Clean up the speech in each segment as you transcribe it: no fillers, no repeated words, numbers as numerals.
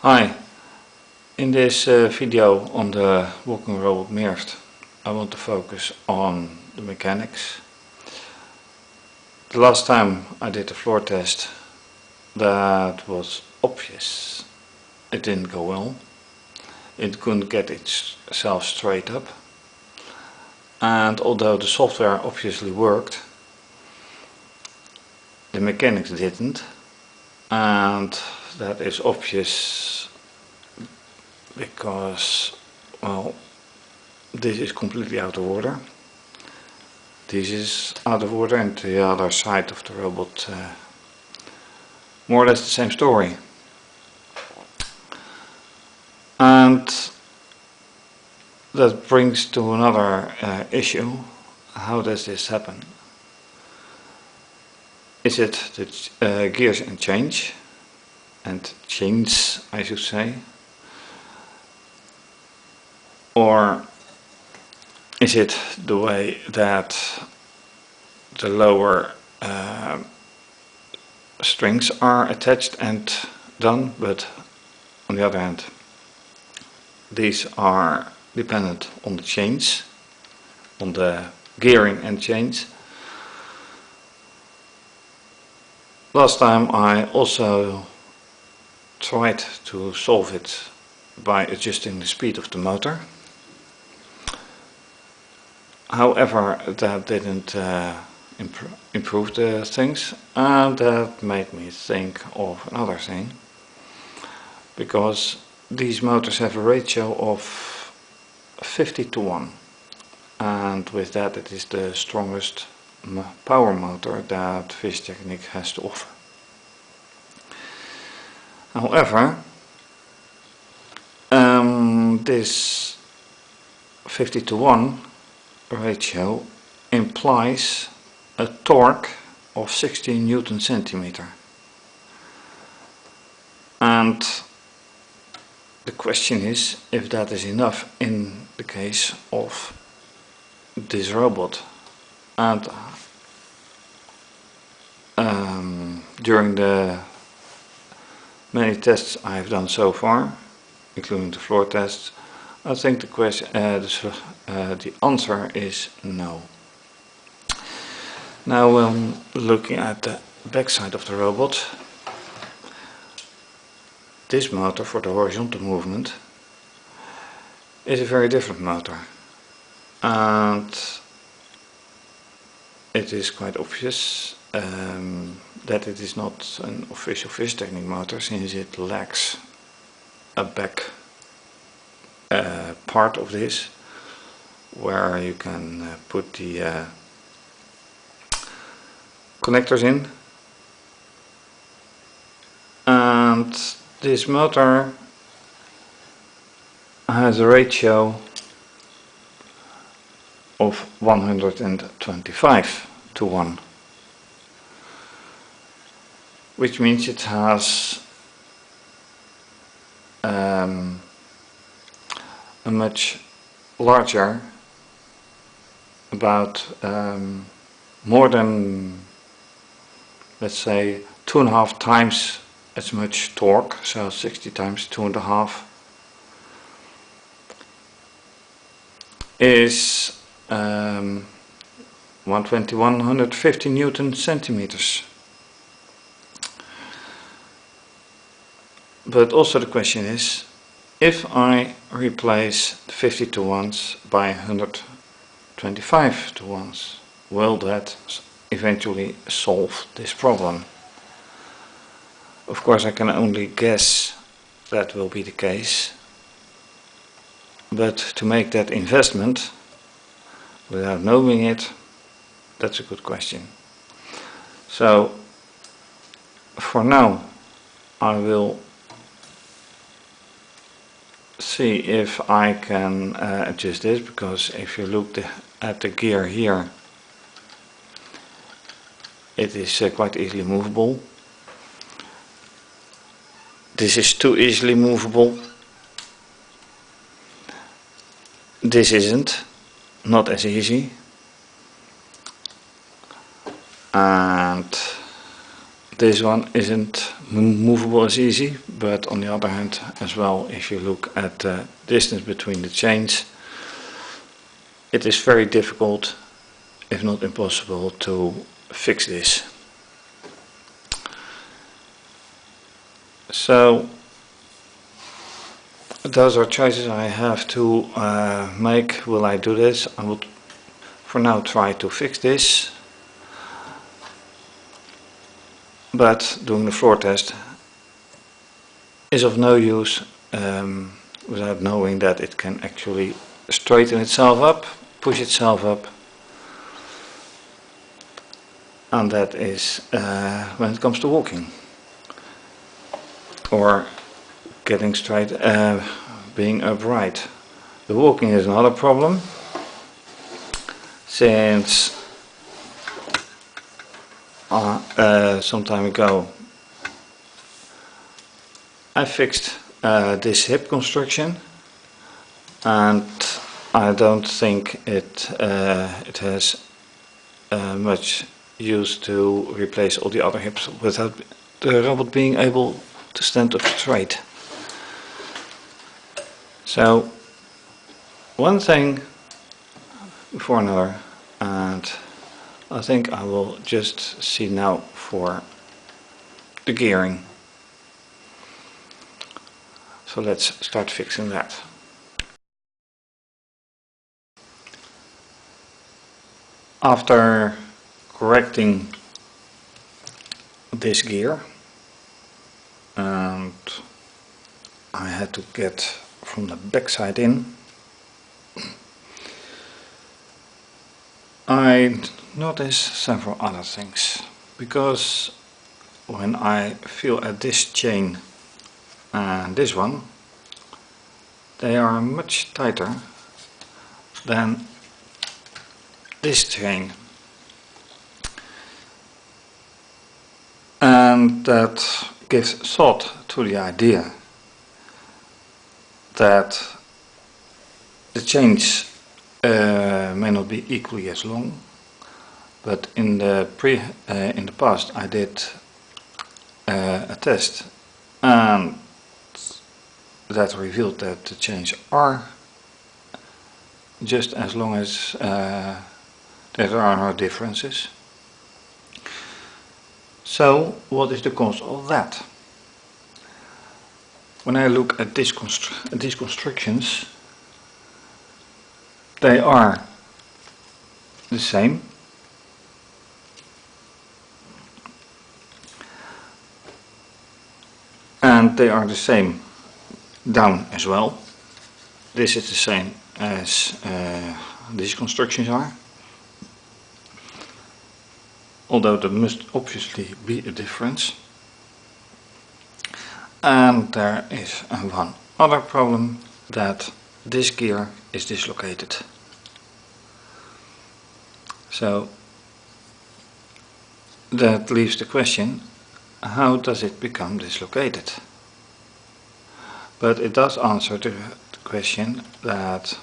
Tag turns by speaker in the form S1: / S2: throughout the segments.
S1: Hi, in this video on the walking robot Mirft, I want to focus on the mechanics. The last time I did the floor test, that was obvious. It didn't go well. It couldn't get itself straight up. And although the software obviously worked, the mechanics didn't. And that is obvious because, well, this is completely out of order. This is out of order, and the other side of the robot, more or less the same story. And that brings to another issue. How does this happen? Is it the gears and chains, I should say, or is it the way that the lower strings are attached and done, but on the other hand these are dependent on the chains, on the gearing and chains. Last time I also tried to solve it by adjusting the speed of the motor. However, that didn't improve the things, and that made me think of another thing, because these motors have a ratio of 50:1, and with that it is the strongest power motor that fischertechnik has to offer. However, this 50:1 ratio implies a torque of 16 Newton centimeter, and the question is if that is enough in the case of this robot. And during the many tests I have done so far, including the floor tests, I think the answer is no. Now, looking at the back side of the robot, this motor for the horizontal movement is a very different motor, and it is quite obvious that it is not an official fischertechnik motor, since it lacks a back part of this where you can put the connectors in. And this motor has a ratio of 125:1, which means it has a much larger, about more than, let's say, 2.5 times as much torque, so 60 times 2.5 is 150 Newton centimeters. But also the question is, if I replace the 50:1s by 125:1s, will that eventually solve this problem? Of course, I can only guess that will be the case, but to make that investment without knowing it, that's a good question. So for now I will see if I can adjust this, because if you look at the gear here, it is quite easily movable. This is too easily movable. This isn't, not as easy. And this one isn't movable as easy, but on the other hand as well, if you look at the distance between the chains, it is very difficult, if not impossible, to fix this. So those are choices I have to make. Will I do this? I would for now try to fix this, but doing the floor test is of no use without knowing that it can actually straighten itself up, push itself up, and that is when it comes to walking or getting straight, being upright. The walking is another problem, since some time ago I fixed this hip construction, and I don't think it has much use to replace all the other hips without the robot being able to stand up straight. So one thing before another, and I think I will just see now for the gearing. So let's start fixing that. After correcting this gear, and I had to get from the back side in, I noticed several other things, because when I feel at this chain and this one, they are much tighter than this chain, and that gives thought to the idea that the chains may not be equally as long, but in the past I did a test, and that revealed that the chains are just as long as there are no differences. So what is the cause of that? When I look at these constructions, they are the same, and they are the same down as well. This is the same as these constructions are, although there must obviously be a difference. And there is one other problem, that this gear is dislocated. So that leaves the question, how does it become dislocated? But it does answer the question that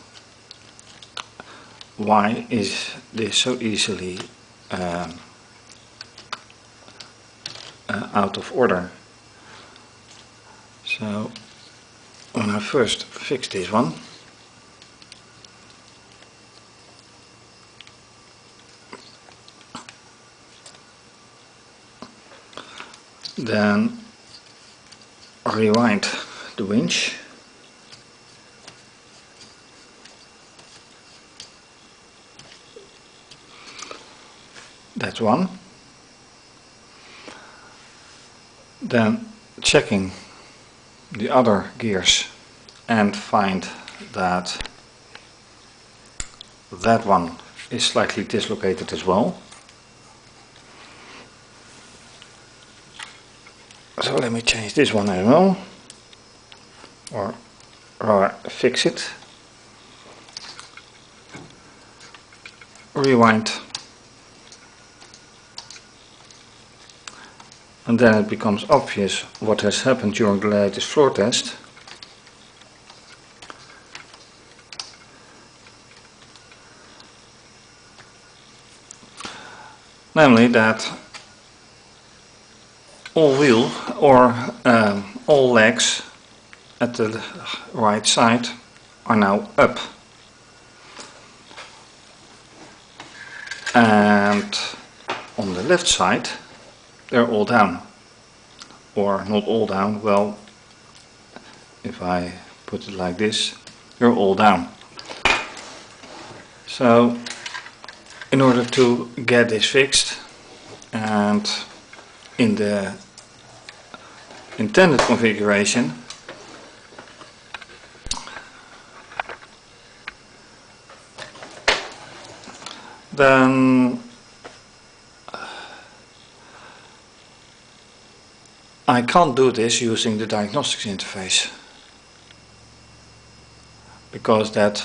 S1: why is this so easily out of order. So when I first fixed this one, then rewind the winch, that's one. Then checking the other gears and find that that one is slightly dislocated as well. So let me change this one as well, or rather fix it. Rewind, and then it becomes obvious what has happened during the latest floor test. Namely that all wheel or all legs at the right side are now up, and on the left side they're all down, or not all down. Well, if I put it like this, they're all down. So in order to get this fixed and in the intended configuration, then I can't do this using the diagnostics interface, because that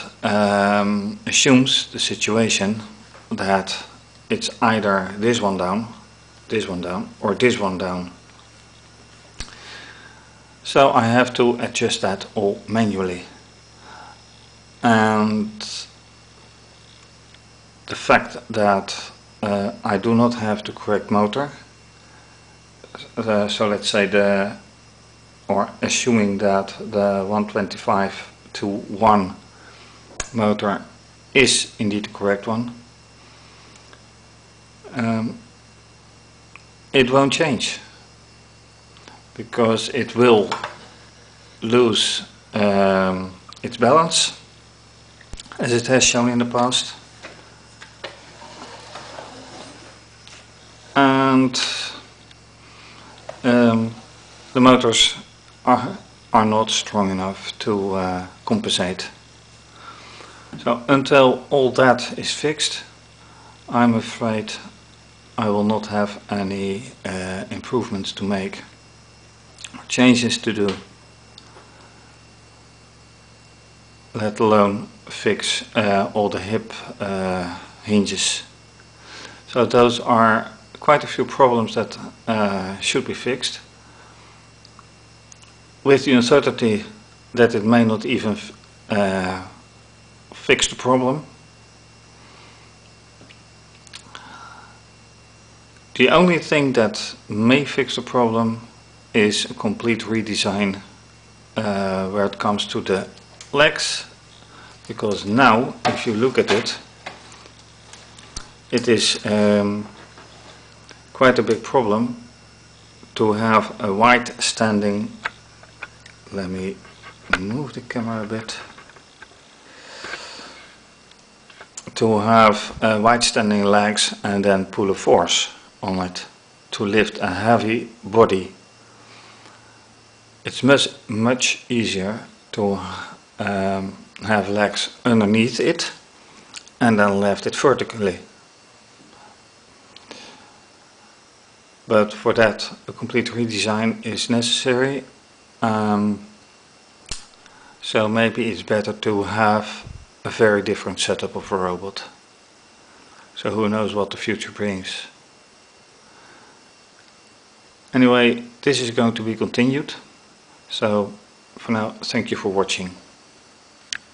S1: assumes the situation that it's either this one down, or this one down. So I have to adjust that all manually. And the fact that I do not have the correct motor, so let's say assuming that the 125/1 motor is indeed the correct one, it won't change, because it will lose its balance, as it has shown in the past, and the motors are not strong enough to compensate. So until all that is fixed, I'm afraid I will not have any improvements to make, changes to do, let alone fix all the hip hinges. So those are quite a few problems that should be fixed, with the uncertainty that it may not even fix the problem. The only thing that may fix the problem is a complete redesign where it comes to the legs, because now if you look at it, it is quite a big problem to have a wide standing, let me move the camera a bit, to have wide standing legs and then pull a force on it to lift a heavy body. It's much easier to have legs underneath it and then lift it vertically. But for that a complete redesign is necessary, so maybe it's better to have a very different setup of a robot. So who knows what the future brings. Anyway, this is going to be continued, so for now, thank you for watching.